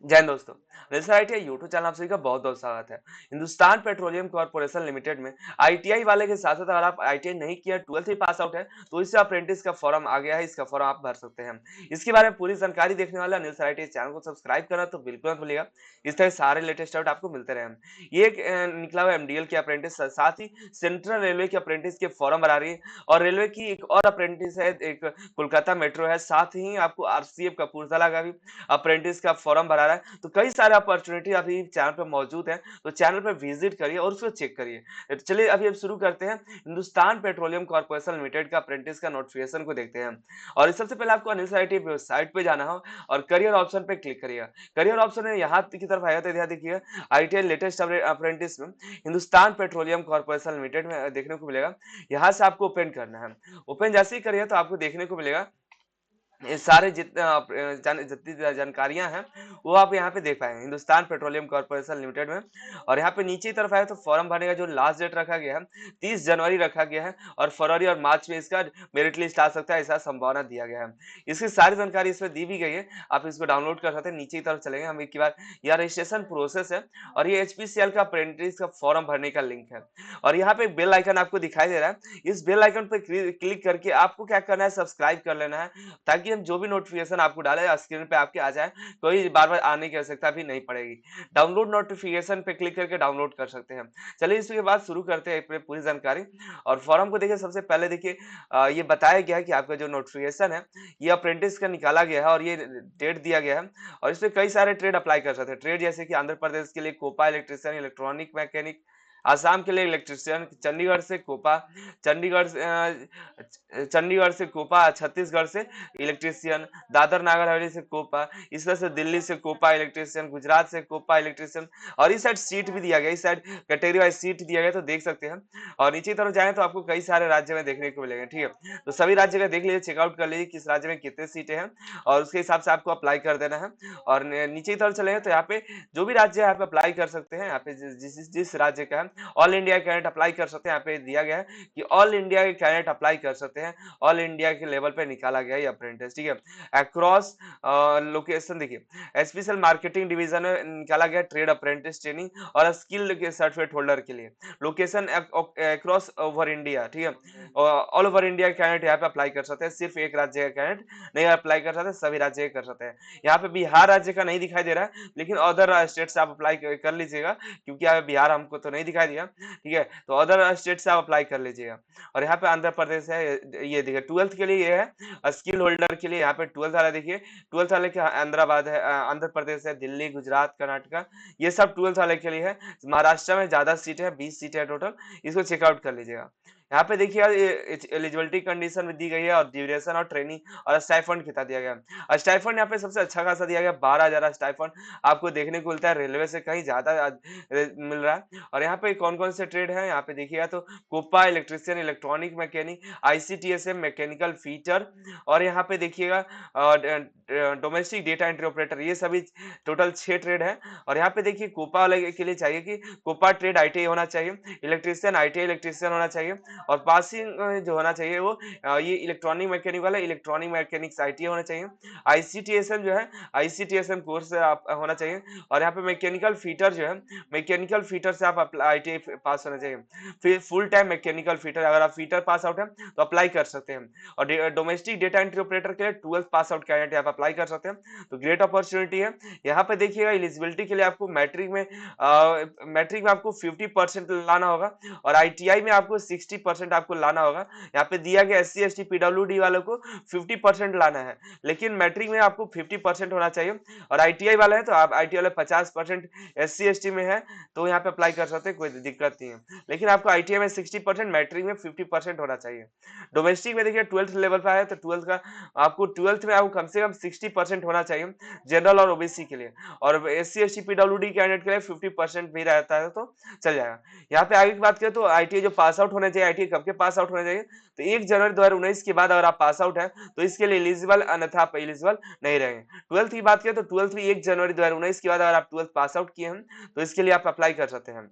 जय हिंद दोस्तों। National ITI YouTube channel आप सभी का बहुत बहुत स्वागत है। हिंदुस्तान पेट्रोलियम कॉर्पोरेशन लिमिटेड में आईटीआई वाले के साथ साथ अगर आप आईटीआई नहीं किया, 12th ही पास आउट है, तो इससे अप्रेंटिस का फॉर्म आ गया है। इसका फॉर्म आप भर सकते हैं। इसके बारे में पूरी जानकारी देखने वाला नेशनल आईटीआई चैनल को सब्सक्राइब करना तो बिल्कुल मत भूलिएगा। इस तरह सारे लेटेस्ट अपडेट आपको मिलते रहे। ये एक निकला हुआ एमडीएल के अप्रेंटिस, साथ ही सेंट्रल रेलवे के अप्रेंटिस के फॉर्म भरा रही है। और रेलवे की एक और अप्रेंटिस है, एक कोलकाता मेट्रो है, साथ ही आपको आरसीएफ कपूरथला का भी अप्रेंटिस का फॉर्म भरा रहा है। तो कई सारे अपॉर्चुनिटी अभी चैनल पे मौजूद है, तो चैनल पे विजिट करिए और उसको चेक करिए। तो चलिए अभी हम शुरू करते हैं। हिंदुस्तान पेट्रोलियम कॉर्पोरेशन लिमिटेड का अप्रेंटिस का नोटिफिकेशन को देखते हैं। और सबसे पहले आपको अनिल आईटी वेबसाइट पे जाना हो और करियर ऑप्शन पे क्लिक करिएगा। करियर ऑप्शन में यहाँ की तरफ आएगा तो ध्यान देखिए, आईटीआई लेटेस्ट अप्रेंटिस में हिंदुस्तान पेट्रोलियम कॉर्पोरेशन लिमिटेड में देखने को मिलेगा। यहाँ से आपको ओपन करना है। ओपन जैसे ही करिए तो आपको देखने को मिलेगा ये सारे जितने जितनी जानकारियां हैं वो आप यहाँ पे देख पाएंगे हिंदुस्तान पेट्रोलियम कॉर्पोरेशन लिमिटेड में। और यहाँ पे नीचे की तरफ आए तो फॉर्म भरने का जो लास्ट डेट रखा गया है 30 जनवरी रखा गया है, और फरवरी और मार्च में इसका मेरिट लिस्ट आ सकता है, ऐसा संभावना दिया गया है। इसकी सारी जानकारी इसमें दी भी गई है, आप इसको डाउनलोड कर सकते हैं। नीचे की तरफ चलेंगे हम एक बार, यह रजिस्ट्रेशन प्रोसेस है और ये एचपीसीएल का अप्रेंटिस का फॉर्म भरने का लिंक है। और यहाँ पे बेल आइकन आपको दिखाई दे रहा है, इस बेल आइकन पर क्लिक करके आपको क्या करना है, सब्सक्राइब कर लेना है, ताकि हम जो भी नोटिफिकेशन आपको डाले स्क्रीन पे आपके आ जाए, कोई बार बार आने की आवश्यकता भी नहीं पड़ेगी। डाउनलोड नोटिफिकेशन पे क्लिक करके डाउनलोड कर सकते हैं। चलिए इसके बाद शुरू करते हैं पूरी जानकारी। और फॉर्म को देखिए, सबसे पहले देखिए ये बताया गया है कि आपका जो नोटिफिकेशन है ये अप्रेंटिस का निकाला गया है और ये डेट दिया गया है। और इसमें कई सारे ट्रेड अप्लाई कर सकते हैं। ट्रेड जैसे कि आंध्र प्रदेश के लिए COPA electrician, electronic mechanic, Assam के लिए इलेक्ट्रिशियन, चंडीगढ़ से कोपा, चंडीगढ़ से चंडीगढ़ से कोपा, छत्तीसगढ़ से इलेक्ट्रिशियन, दादर नागर हवेली से कोपा, इस तरह से दिल्ली से कोपा इलेक्ट्रिशियन, गुजरात से कोपा इलेक्ट्रिशियन। और इस साइड सीट भी दिया गया, इस साइड कैटेगरी वाइज सीट दिया गया, तो देख सकते हैं। और नीचे की तरफ जाएं तो आपको कई सारे राज्य में देखने को मिलेंगे। ठीक है, तो सभी राज्य का देख लीजिए, चेकआउट कर लीजिए किस राज्य में कितने सीटें हैं, और उसके हिसाब से आपको अप्लाई कर देना है। और नीचे की तरफ चलेंगे तो यहाँ पे जो भी राज्य है यहाँ पे अप्लाई कर सकते हैं। यहाँ पे जिस राज्य का है ऑल इंडिया कैंडिडेट अप्लाई कर सकते हैं। यहाँ पे दिया गया है कि ऑल इंडिया के कैंडिडेट अप्लाई कर सकते हैं। ऑल इंडिया के लेवल पे निकाला गया ये अप्रेंटिस। ठीक है, अक्रॉस लोकेशन देखिए, स्पेशल मार्केटिंग डिवीजन में निकाला गया ट्रेड अप्रेंटिस ट्रेनिंग और स्किल के सर्टिफिकेट होल्डर के लिए। Location across over India. ठीक है, ऑल ओवर इंडिया कैंडिडेट यहाँ पे अप्लाई कर सकते हैं। सिर्फ एक राज्य का कैंडिडेट नहीं अप्लाई कर सकते, सभी राज्य कर सकते हैं। यहाँ पे बिहार राज्य का नहीं दिखाई दे रहा है, लेकिन अदर स्टेट से आप अप्लाई कर लीजिएगा, क्योंकि यहाँ बिहार हमको तो नहीं दिखाई दिया। ठीक है, तो अदर स्टेट से आप अप्लाई कर लीजिएगा। और यहाँ पे आंध्र प्रदेश है, ये देखिए 12th के लिए ये है, स्किल होल्डर के लिए यहाँ पे 12th वाला देखिए, 12th वाले के आंध्राबाद है, आंध्र प्रदेश है, दिल्ली, गुजरात, कर्नाटका, ये सब 12th वाले के लिए है। महाराष्ट्र में ज्यादा सीट है, 20 सीट है टोटल, इसको चेकआउट कर लीजिएगा। यहाँ पे देखिए एलिजिबिलिटी कंडीशन भी दी गई है, और ड्यूरेशन और ट्रेनिंग और स्टाइफंड कितना दिया गया है। स्टाइफंड यहाँ पे सबसे अच्छा खासा दिया गया, 12,000 स्टाइफंड आपको देखने को मिलता है, रेलवे से कहीं ज्यादा मिल रहा है। और यहाँ पे कौन कौन से ट्रेड है यहाँ पे देखिएगा तो COPA electrician, electronic mechanic, ICTSM mechanical fitter, और यहाँ पे देखिएगा डोमेस्टिक डेटा एंट्री ऑपरेटर, ये सभी टोटल 6 ट्रेड है। और यहाँ पे देखिए कोपा वाले के लिए चाहिए कि कोपा ट्रेड आईटीआई होना चाहिए, इलेक्ट्रिशियन आईटीआई इलेक्ट्रिशियन होना चाहिए, और पासिंग जो होना चाहिए वो ये इलेक्ट्रॉनिक मैकेनिक वाला इलेक्ट्रॉनिक मैकेनिक्स आईटीआई होना चाहिए। आईसीटीएसएम जो है आईसीटीएसएम कोर्स आप होना चाहिए। और यहाँ पे मैकेनिकल फीटर जो है, मैकेनिकल फीटर से आप आईटीआई पास होना चाहिए। फिर फुल टाइम मैकेनिकल फीटर, अगर आप फीटर पास आउट है तो अप्लाई कर सकते हैं। और डोमेस्टिक डेटा एंट्री ऑपरेटर के लिए 12th पास आउट कैंडिडेट आप अप्लाई कर सकते हैं। तो ग्रेट अपॉर्चुनिटी है। यहाँ पे देखिएगा एलिजिबिलिटी के लिए आपको मैट्रिक में आपको 50% लाना होगा, और आईटीआई में आपको 60% आपको लाना होगा। यहाँ पे दिया गया एससी एसटी पीडब्ल्यूडी वालों को 50% लाना है, लेकिन मैट्रिक में आपको 50% होना चाहिए। और आईटीआई वाला है तो आप आईटीआई वाले 50% एससी एसटी में है तो यहाँ पे अप्लाई कर सकते हैं, कोई दिक्कत नहीं है। लेकिन आपको आईटीआई में 60%, मैट्रिक में 50% होना चाहिए। डोमेस्टिक में देखिए 12th लेवल पे है तो 12th का आपको 12th में आपको कम से कम 60% होना चाहिए जनरल और ओबीसी के लिए। और एससी एसटी पीडब्ल्यूडी कैंडिडेट के लिए 50% भी रहता है तो चल जाएगा। यहाँ पे आगे की बात करें तो आईटीआई जो पास आउट होने चाहिए, आईटीआई कब के पास आउट होने चाहिए, तो 1 जनवरी 2019 के बाद अगर आप पास आउट है तो इसके लिए एलिजिबल, अन्यथा आप एलिजिबल नहीं रहेंगे। 12th की बात करें तो 12th भी 1 जनवरी 2019 के बाद अगर आप 12th पास आउट किए हैं तो इसके लिए आप अप्लाई कर सकते हैं।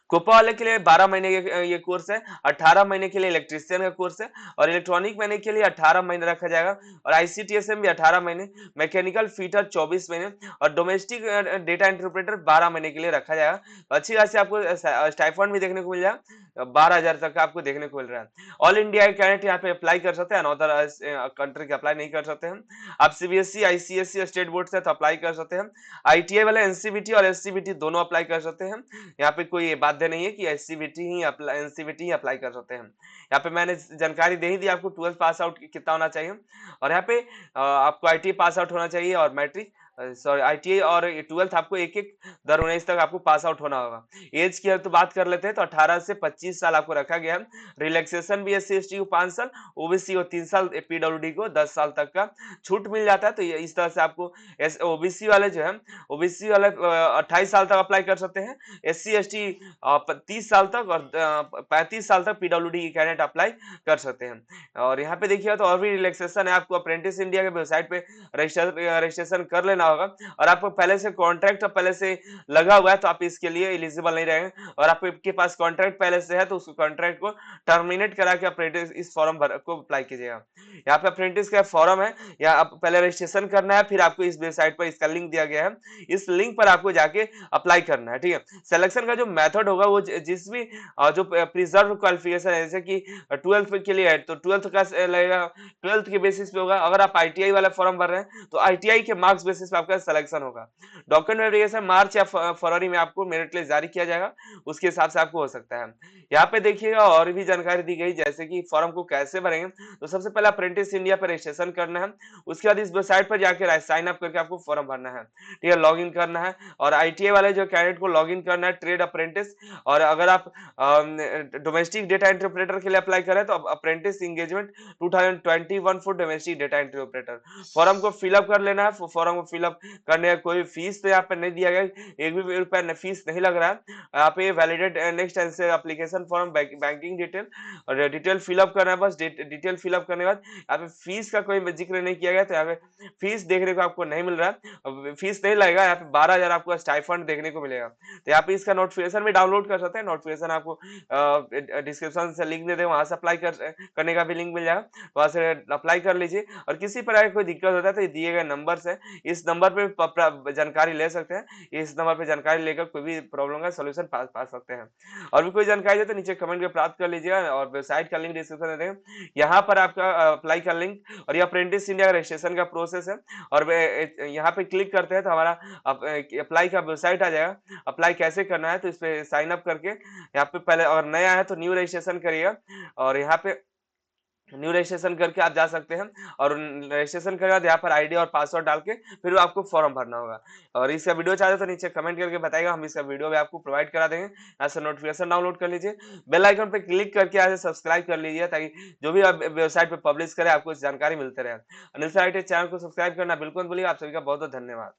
कोपा वाले के लिए 12 महीने ये कोर्स है, 18 महीने के लिए इलेक्ट्रीशियन का कोर्स है और इलेक्ट्रॉनिक महीने के लिए 18 महीने रखा जाएगा और आईसीटीएस में भी 18 महीने, मैकेनिकल फिटर 24 महीने और डोमेस्टिक डेटा इंटरप्रेटर 12 महीने के लिए रखा जाएगा। तो अच्छी खासी आपको स्टाइपेंड भी देखने को मिल जाएगा, 12,000 तक का आपको देखने को मिल रहा है। ऑल इंडिया कैंडिडेट यहाँ पे अप्लाई कर सकते हैं, अनदर कंट्री के अप्लाई नहीं कर सकते हैं। आप सीबीएसई, आईसीएसई, स्टेट बोर्ड से तो अप्लाई कर सकते हैं। आईटीआई वाले एनसीबीटी और एससीबीटी दोनों अप्लाई कर सकते हैं। यहाँ पे कोई बाध्य नहीं है कि एससीबीटी ही अप्लाई, एनसीबीटी ही अप्लाई कर सकते हैं। यहाँ पे मैंने जानकारी दे ही दी आपको 12th पास आउट कितना होना चाहिए और यहाँ पे आपको आईटीआई पास आउट होना चाहिए और मैट्रिक, सॉरी आईटीआई और 12th आपको एक-एक दर 19 तक आपको पास आउट होना होगा। एज की तो बात कर लेते हैं तो 18 से 25 साल आपको रखा गया है। रिलैक्सेशन भी एससी-एसटी को 5 साल, ओबीसी को 3 साल, पीडब्ल्यूडी को 10 साल तक का छूट मिल जाता है। तो ये इस तरह से आपको ओबीसी वाले जो है, ओबीसी वाले 28 साल तक अप्लाई कर सकते हैं। एससी-एसटी 30 साल तक और 35 साल तक पीडब्ल्यूडी की कैंडिडेट अप्लाई कर सकते हैं। और यहाँ पे देखिएगा तो और भी रिलैक्सेशन है, आपको अप्रेंटिस इंडिया के वेबसाइट पे रजिस्ट्रेशन कर लेना होगा और आपको पहले से कॉन्ट्रैक्ट पहले से लगा हुआ है तो आप इसके लिए एलिजिबल नहीं रहेंगे और आपके पास कॉन्ट्रैक्ट पहले से है तो उस कॉन्ट्रैक्ट को टर्मिनेट करा के अप्रेंटिस इस फॉर्म भर को अप्लाई कीजिएगा। यहाँ पे अप्रेंटिस का फॉर्म है, या आप पहले रजिस्ट्रेशन करना है, फिर आपको इस वेबसाइट पर इसका लिंक दिया गया है, इस लिंक पर आपको जाके अप्लाई करना है, ठीक है। सिलेक्शन का जो मेथड होगा वो जिस भी जो प्रिजर्व क्वालिफिकेशन है, जैसे कि 12th के लिए है तो 12th का लगेगा, 12th के बेसिस पे होगा। अगर आप आईटीआई वाला फॉर्म भर रहे हैं तो आईटीआई के मार्क्स बेसिस पे आपका सिलेक्शन होगा। डॉक्यूमेंट वेरिफिकेशन मार्च या फरवरी में आपको मेरिट लिस्ट जारी किया जाएगा, उसके हिसाब से आपको हो सकता है। यहाँ पे देखिएगा और भी जानकारी दी गई, जैसे कि फॉर्म को कैसे भरेंगे। तो सबसे पहले अप्रेंटिस इंडिया पर रजिस्ट्रेशन करना है, उसके बाद इस वेबसाइट पर जाकर साइन अप करके आपको फॉर्म भरना है, ठीक है, लॉग इन करना है। और आईटीआई वाले जो कैंडिडेट को लॉग इन करना है ट्रेड अप्रेंटिस, और अगर आप डोमेस्टिक डेटा इंटरप्रेटर के लिए अप्लाई करें तो apprentice engagement 2021 for domestic data interpreter. Form को फिलअप कर लेना है। फॉर्म को फिलअप करने का कोई फीस तो यहाँ पे नहीं दिया गया, एक भी रुपया फीस नहीं लग रहा है। यहाँ पे validate next answer application form, banking detail और डिटेल फिलअप करना है। बस डिटेल फिलअप करने के बाद यहाँ पे फीस का कोई जिक्र नहीं किया गया, तो यहाँ पे फीस देखने को आपको नहीं मिल रहा है, फीस नहीं लगेगा। यहाँ पे 12,000 आपको स्टाइफंड देखने को मिलेगा। तो यहाँ पे इसका नोटिफिकेशन भी डाउनलोड कर सकते हैं, नोटिफिकेशन आपको डिस्क्रिप्शन से लिंक दे दे, वहां से अप्लाई करने का भी लिंक मिल जाएगा, वहां से अप्लाई कर लीजिए। और किसी प्रकार की कोई दिक्कत होता है तो दिए गए नंबर से, इस नंबर पे जानकारी ले सकते हैं। इस नंबर पे जानकारी लेकर कोई भी प्रॉब्लम का सोल्यूशन पा सकते हैं। और भी कोई जानकारी है तो नीचे कमेंट में प्राप्त कर लीजिएगा और वेबसाइट का लिंक डिस्क्रिप्शन में देंगे, यहाँ पर आपका अप्लाई का लिंक और ये अप्रेंटिस इंडिया रजिस्ट्रेशन का प्रोसेस है। और यहाँ पे क्लिक करते हैं तो हमारा अप्लाई का वेबसाइट आ जाएगा। अप्लाई कैसे करना है तो इस पे साइन अप करके यहाँ पे पहले, अगर नया है तो न्यू रजिस्ट्रेशन करिएगा और यहाँ पे न्यू रजिस्ट्रेशन करके आप जा सकते हैं। और रजिस्ट्रेशन के बाद यहाँ पर आईडी और पासवर्ड डाल के फिर आपको फॉर्म भरना होगा। और इसका वीडियो चाहते तो नीचे कमेंट करके बताइएगा, हम इसका वीडियो भी आपको प्रोवाइड करा देंगे। यहाँ से नोटिफिकेशन डाउनलोड कर लीजिए, बेल आइकन पे क्लिक करके यहाँ से सब्सक्राइब कर लीजिए, ताकि जो भी आप वेबसाइट पे पब्लिश करें आपको जानकारी मिलते रहे। अनिल सर IT चैनल को सब्सक्राइब करना बिल्कुल भूलिए। आप सभी का बहुत बहुत धन्यवाद।